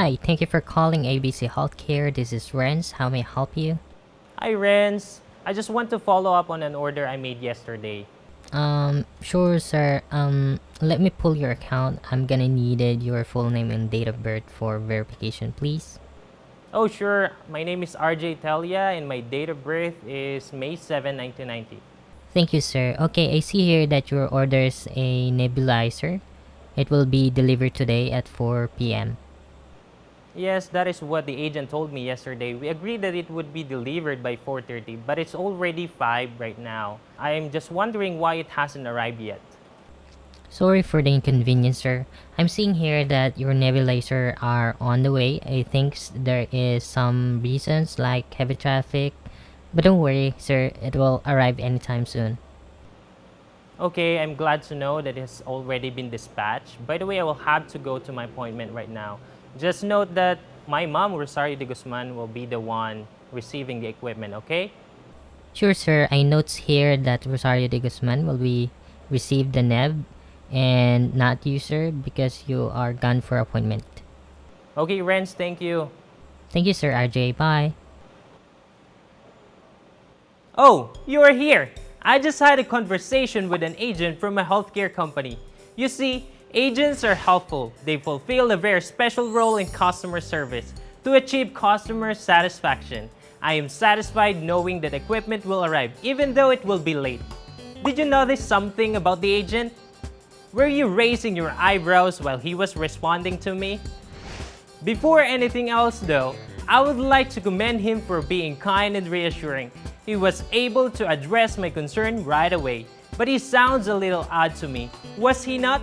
Hi, thank you for calling ABC Healthcare. This is Renz. How may I help you? Hi, Renz. I just want to follow up on an order I made yesterday. Sure, sir. Let me pull your account. I'm gonna need your full name and date of birth for verification, please. Oh, sure. My name is Arjay Tella, and my date of birth is May 7, 1990. Thank you, sir. Okay, I see here that your order is a nebulizer. It will be delivered today at 4 p.m. Yes, that is what the agent told me yesterday. We agreed that it would be delivered by 4:30, but it's already 5 right now. I am just wondering why it hasn't arrived yet. Sorry for the inconvenience, sir. I'm seeing here that your nebulizer are on the way. I think there is some reasons like heavy traffic, but don't worry, sir. It will arrive anytime soon. Okay, I'm glad to know that it has already been dispatched. By the way, I will have to go to my appointment right now. Just note that my mom, Rosario de Guzman, will be the one receiving the equipment, okay? Sure, sir. I notes here that Rosario de Guzman will be receive the neb and not you, sir, because you are gone for appointment. Okay, Renz, thank you. Thank you, sir. RJ. Bye. Oh, you are here. I just had a conversation with an agent from a healthcare company. You see, agents are helpful. They fulfill a very special role in customer service to achieve customer satisfaction. I am satisfied knowing that equipment will arrive even though it will be late. Did you notice something about the agent? Were you raising your eyebrows while he was responding to me? Before anything else though, I would like to commend him for being kind and reassuring. He was able to address my concern right away, but he sounds a little odd to me. Was he not?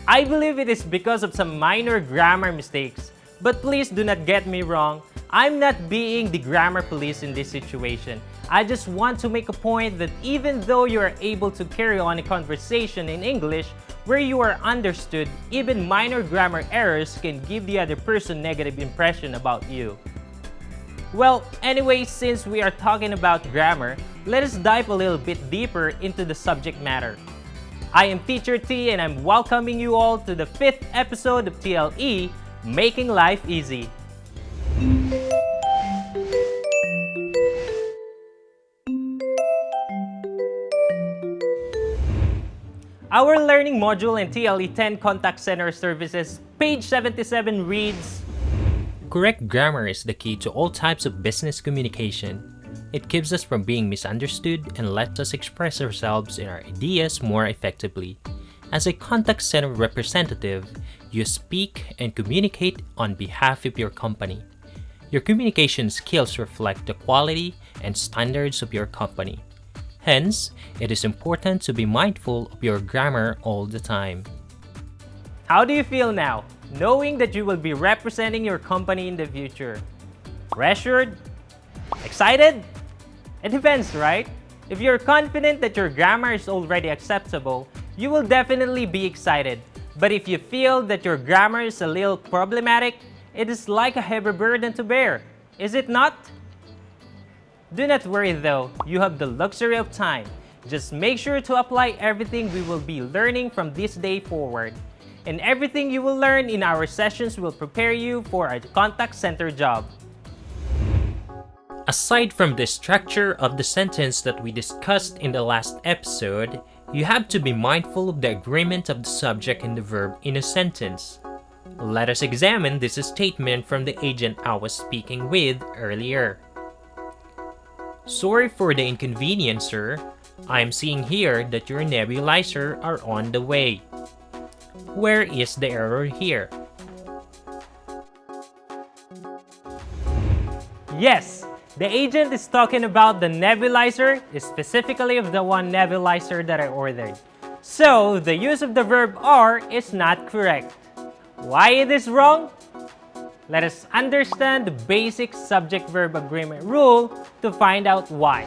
I believe it is because of some minor grammar mistakes, but please do not get me wrong. I'm not being the grammar police in this situation. I just want to make a point that even though you are able to carry on a conversation in English where you are understood, even minor grammar errors can give the other person negative impression about you. Well, anyway, since we are talking about grammar, let us dive a little bit deeper into the subject matter. I am Teacher T and I'm welcoming you all to the 5th episode of TLE, Making Life Easy. Our learning module in TLE 10 Contact Center Services, page 77 reads, Correct grammar is the key to all types of business communication. It keeps us from being misunderstood and lets us express ourselves and our ideas more effectively. As a contact center representative, you speak and communicate on behalf of your company. Your communication skills reflect the quality and standards of your company. Hence, it is important to be mindful of your grammar all the time. How do you feel now, knowing that you will be representing your company in the future? Pressured? Excited? It depends, right? If you're confident that your grammar is already acceptable, you will definitely be excited. But if you feel that your grammar is a little problematic, it is like a heavy burden to bear, is it not? Do not worry though, you have the luxury of time. Just make sure to apply everything we will be learning from this day forward. And everything you will learn in our sessions will prepare you for a contact center job. Aside from the structure of the sentence that we discussed in the last episode, you have to be mindful of the agreement of the subject and the verb in a sentence. Let us examine this statement from the agent I was speaking with earlier. Sorry for the inconvenience, sir. I'm seeing here that your nebulizer are on the way. Where is the error here? Yes, the agent is talking about the nebulizer, specifically of the one nebulizer that I ordered. So, the use of the verb are is not correct. Why it is wrong? Let us understand the basic subject-verb agreement rule to find out why.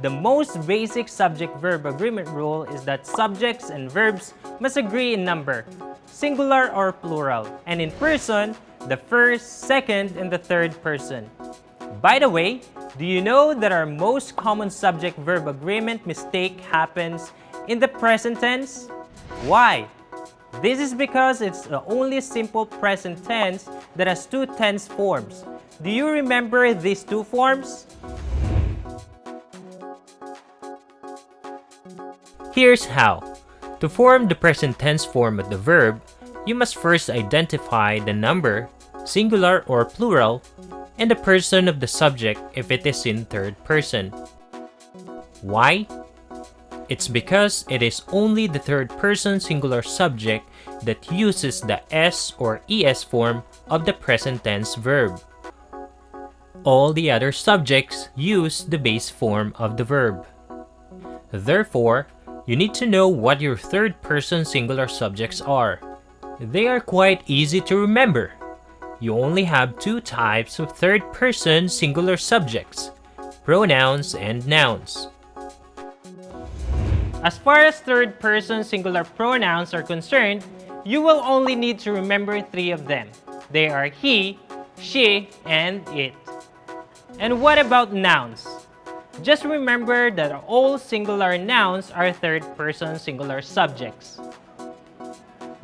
The most basic subject-verb agreement rule is that subjects and verbs must agree in number, singular or plural, and in person, the first, second, and the third person. By the way, do you know that our most common subject-verb agreement mistake happens in the present tense? Why? This is because it's the only simple present tense that has two tense forms. Do you remember these two forms? Here's how. To form the present tense form of the verb, you must first identify the number, singular or plural, and the person of the subject if it is in third person. Why? It's because it is only the third person singular subject that uses the S or ES form of the present tense verb. All the other subjects use the base form of the verb. Therefore, you need to know what your third person singular subjects are. They are quite easy to remember. You only have two types of third person singular subjects, pronouns and nouns. As far as third person singular pronouns are concerned, you will only need to remember three of them. They are he, she, and it. And what about nouns? Just remember that all singular nouns are third person singular subjects.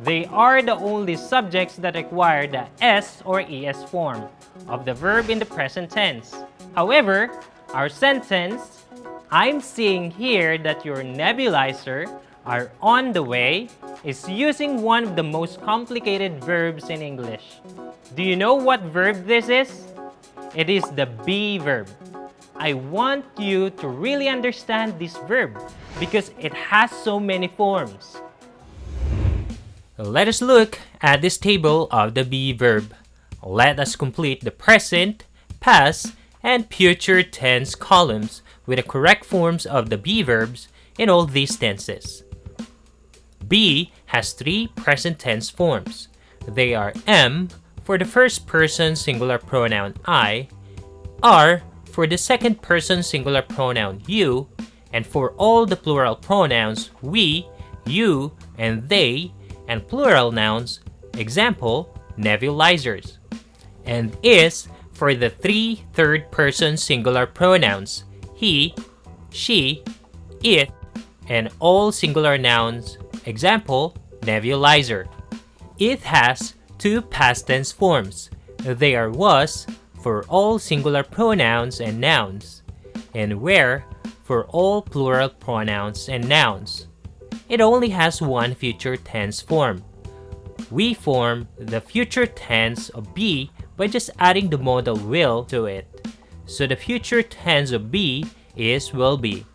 They are the only subjects that require the S or ES form of the verb in the present tense. However, our sentence, "I'm seeing here that your nebulizer are on the way," is using one of the most complicated verbs in English. Do you know what verb this is? It is the be verb. I want you to really understand this verb because it has so many forms. Let us look at this table of the be verb. Let us complete the present, past, and future tense columns with the correct forms of the be verbs in all these tenses. Be has three present tense forms. They are am for the first person singular pronoun I, are for the second person singular pronoun you, and for all the plural pronouns we, you, and they, and plural nouns, example, nebulizers. And is for the three third person singular pronouns he, she, it, and all singular nouns, example, nebulizer. It has two past tense forms. They are was for all singular pronouns and nouns, and were for all plural pronouns and nouns. It only has one future tense form. We form the future tense of be by just adding the modal will to it. So the future tense of be is will be,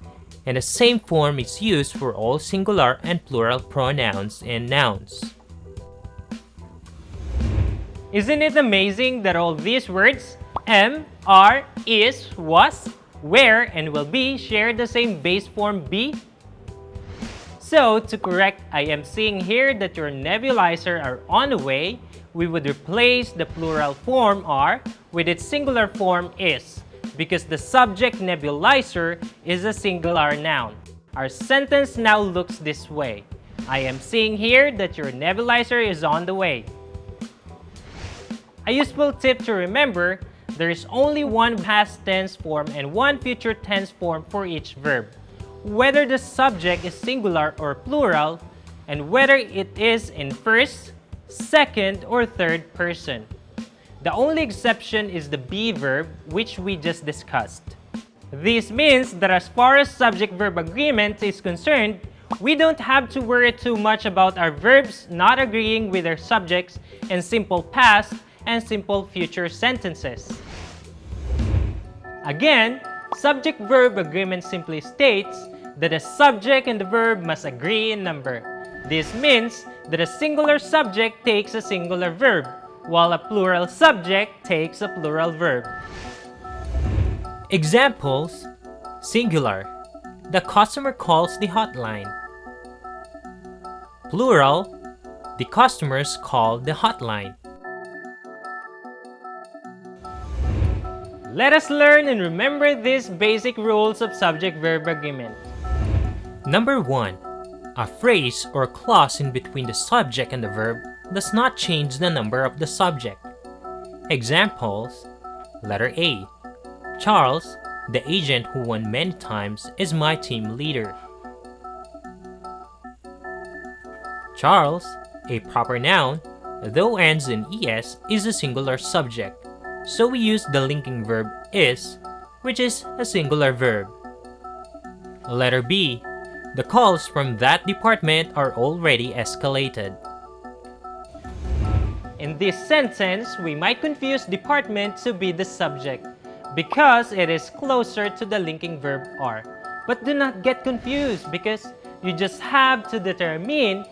and the same form is used for all singular and plural pronouns and nouns. Isn't it amazing that all these words, am, are, is, was, were, and will be, share the same base form be? So, to correct "I am seeing here that your nebulizer are on the way," we would replace the plural form are with its singular form is, because the subject nebulizer is a singular noun. Our sentence now looks this way: "I am seeing here that your nebulizer is on the way." A useful tip to remember: there is only one past tense form and one future tense form for each verb, whether the subject is singular or plural, and whether it is in first, second, or third person. The only exception is the be verb, which we just discussed. This means that as far as subject-verb agreement is concerned, we don't have to worry too much about our verbs not agreeing with their subjects in simple past and simple future sentences. Again, subject-verb agreement simply states that the subject and the verb must agree in number. This means that a singular subject takes a singular verb, while a plural subject takes a plural verb. Examples: singular, the customer calls the hotline. Plural, the customers call the hotline. Let us learn and remember these basic rules of subject-verb agreement. Number 1. A phrase or clause in between the subject and the verb does not change the number of the subject. Examples: letter A. Charles, the agent who won many times, is my team leader. Charles A proper noun, though ends in es, is a singular subject, so we use the linking verb is, which is a singular verb. Letter B. The calls from that department are already escalated. In this sentence, we might confuse department to be the subject because it is closer to the linking verb are. But do not get confused because you just have to determine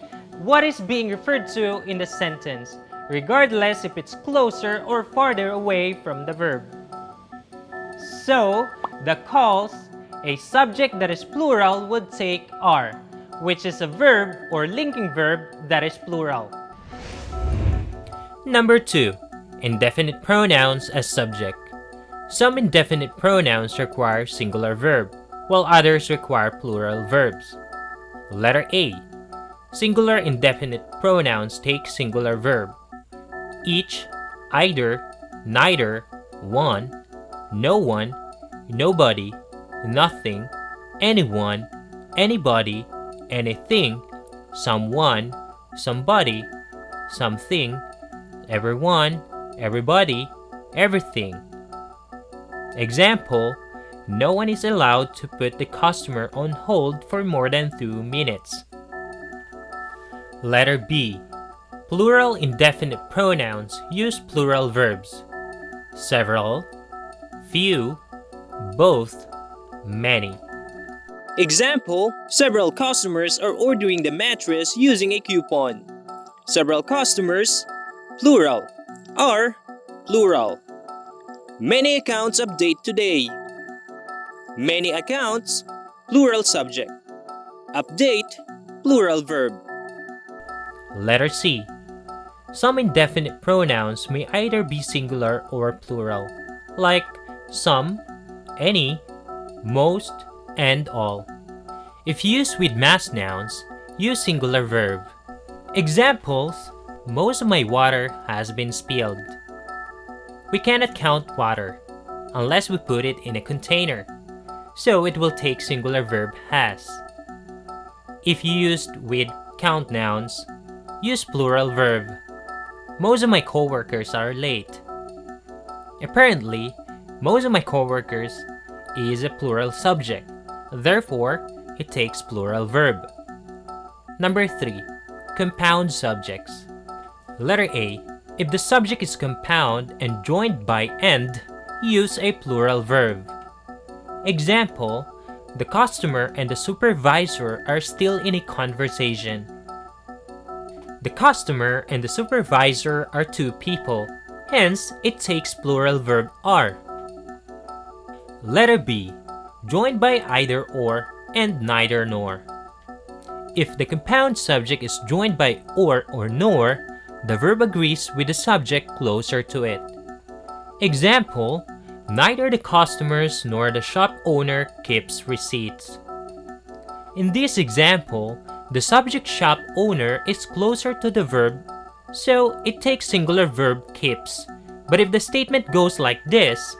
what is being referred to in the sentence, regardless if it's closer or farther away from the verb. So, the calls, a subject that is plural would take are, which is a verb or linking verb that is plural. Number 2. Indefinite pronouns as subject. Some indefinite pronouns require singular verb, while others require plural verbs. Letter A. Singular indefinite pronouns take singular verb. Each, either, neither, one, no one, nobody, nothing, anyone, anybody, anything, someone, somebody, something, everyone, everybody, everything. Example, no one is allowed to put the customer on hold for more than 2 minutes. Letter B. Plural indefinite pronouns use plural verbs. Several, few, both, many. Example, several customers are ordering the mattress using a coupon. Several customers, plural, are, plural. Many accounts update today. Many accounts, plural subject. Update, plural verb. Letter C. Some indefinite pronouns may either be singular or plural, like some, any, most, and all. If used with mass nouns, use singular verb. Examples, most of my water has been spilled. We cannot count water unless we put it in a container, so it will take singular verb has. If used with count nouns, use plural verb. Most of my coworkers are late. Apparently, most of my coworkers is a plural subject, therefore, it takes plural verb. Number 3. Compound subjects. Letter A. If the subject is compound and joined by and, use a plural verb. Example, the customer and the supervisor are still in a conversation. The customer and the supervisor are 2 people, hence it takes plural verb are. Letter B. Joined by either or and neither nor. If the compound subject is joined by or nor, the verb agrees with the subject closer to it. Example, neither the customers nor the shop owner keeps receipts. In this example, the subject shop owner is closer to the verb, so it takes singular verb keeps. But if the statement goes like this,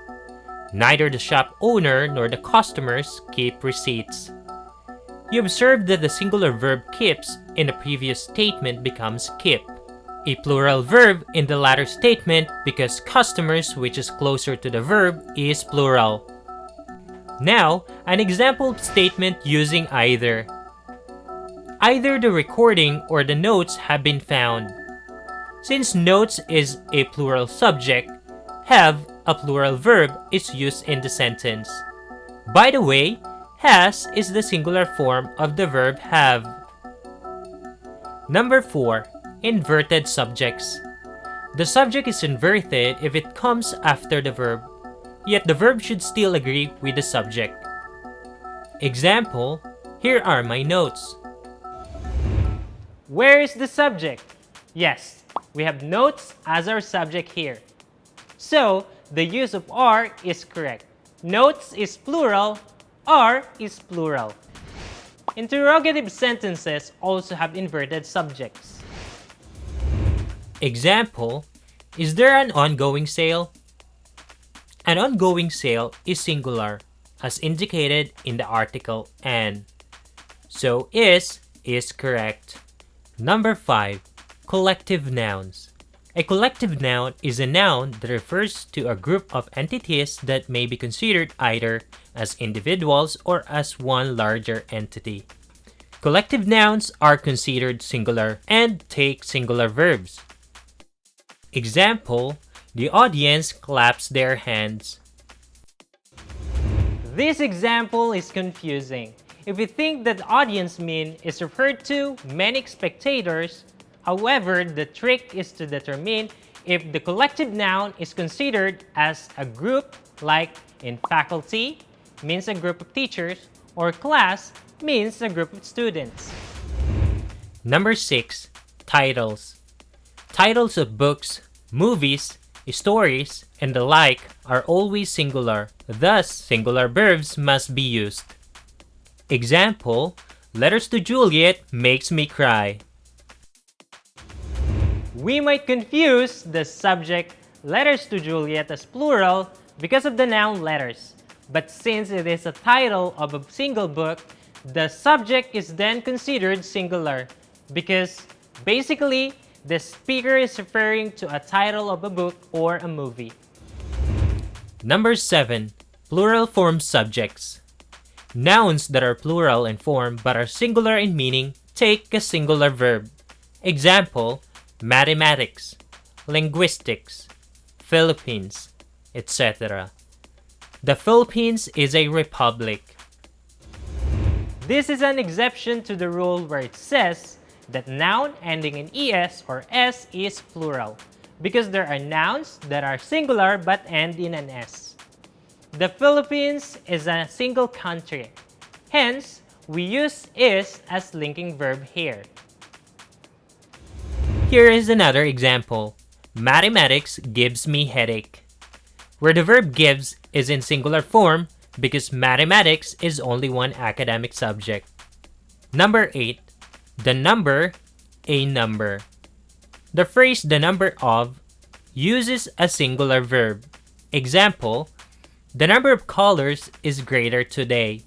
neither the shop owner nor the customers keep receipts, you observe that the singular verb keeps in the previous statement becomes keep, a plural verb in the latter statement because customers, which is closer to the verb, is plural. Now, an example statement using either. Either the recording or the notes have been found. Since notes is a plural subject, have, a plural verb, is used in the sentence. By the way, has is the singular form of the verb have. Number 4. Inverted subjects. The subject is inverted if it comes after the verb, yet the verb should still agree with the subject. Example, here are my notes. Where is the subject? Yes, we have notes as our subject here. So, the use of are is correct. Notes is plural, are is plural. Interrogative sentences also have inverted subjects. Example, is there an ongoing sale? An ongoing sale is singular, as indicated in the article an. So is correct. Number 5. Collective nouns. A collective noun is a noun that refers to a group of entities that may be considered either as individuals or as one larger entity. Collective nouns are considered singular and take singular verbs. Example, the audience claps their hands. This example is confusing. If we think that audience mean is referred to many spectators, however, the trick is to determine if the collective noun is considered as a group, like in faculty, means a group of teachers, or class means a group of students. Number 6. Titles. Titles of books, movies, stories, and the like are always singular, thus singular verbs must be used. Example, Letters to Juliet makes me cry. We might confuse the subject Letters to Juliet as plural because of the noun letters, but since it is a title of a single book, the subject is then considered singular because basically the speaker is referring to a title of a book or a movie. Number 7. Plural form subjects. Nouns that are plural in form but are singular in meaning take a singular verb. Example, mathematics, linguistics, Philippines, etc. The Philippines is a republic. This is an exception to the rule where it says that noun ending in es or s is plural, because there are nouns that are singular but end in an s. The Philippines is a single country, hence we use is as linking verb here. Here is another example. Mathematics gives me headache, where the verb gives is in singular form because mathematics is only one academic subject. Number 8. The number, a number. The phrase the number of uses a singular verb. Example, the number of colors is greater today,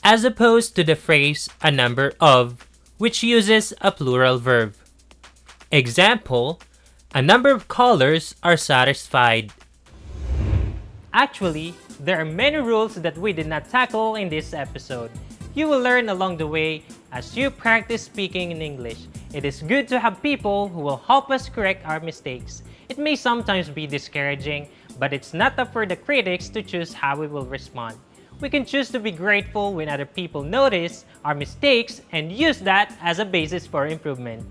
as opposed to the phrase a number of, which uses a plural verb. Example, a number of callers are satisfied. Actually, there are many rules that we did not tackle in this episode. You will learn along the way as you practice speaking in English. It is good to have people who will help us correct our mistakes. It may sometimes be discouraging, but it's not up for the critics to choose how we will respond. We can choose to be grateful when other people notice our mistakes and use that as a basis for improvement.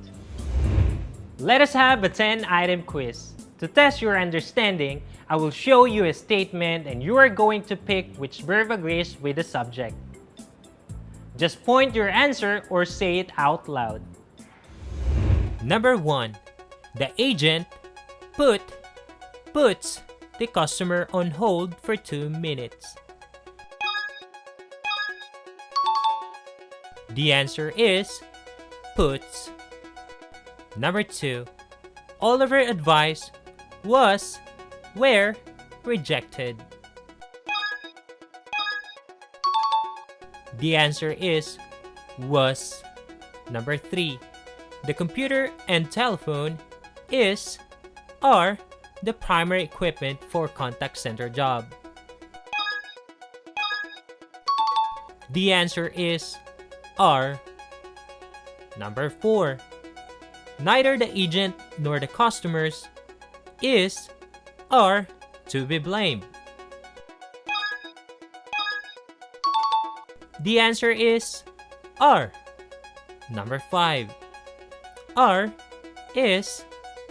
Let us have a 10-item quiz. To test your understanding, I will show you a statement and you are going to pick which verb agrees with the subject. Just point your answer or say it out loud. Number 1. The agent puts the customer on hold for 2 minutes. The answer is puts. Number 2. All of her advice were rejected. The answer is was. Number 3. The computer and telephone are the primary equipment for contact center job. The answer is are. Number 4. Neither the agent nor the customers are to be blamed. The answer is are. Number 5.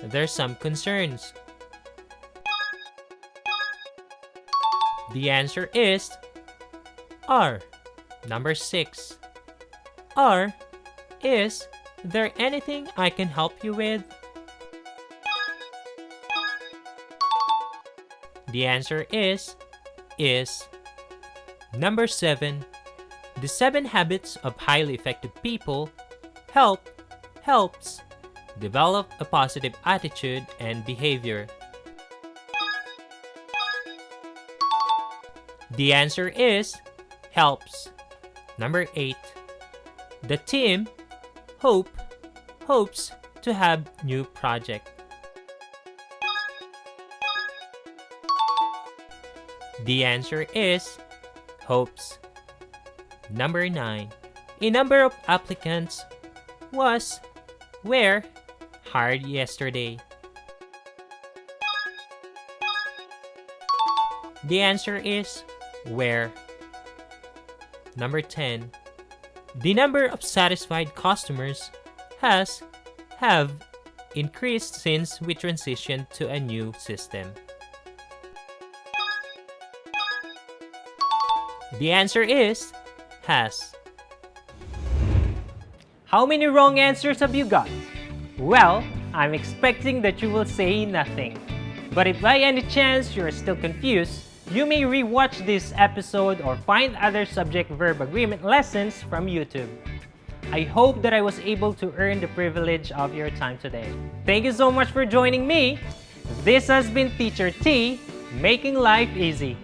There's some concerns. The answer is are. Number 6. Is there anything I can help you with? The answer is. Number 7. The 7 habits of highly effective people helps develop a positive attitude and behavior. The answer is helps. Number 8. The team hopes to have new project? The answer is hopes. Number 9. A number of applicants were hired yesterday. The answer is where. Number 10. The number of satisfied customers have increased since we transitioned to a new system. The answer is has. How many wrong answers have you got? Well, I'm expecting that you will say nothing. But if by any chance you're still confused, you may rewatch this episode or find other subject-verb agreement lessons from YouTube. I hope that I was able to earn the privilege of your time today. Thank you so much for joining me. This has been Teacher T, making life easy.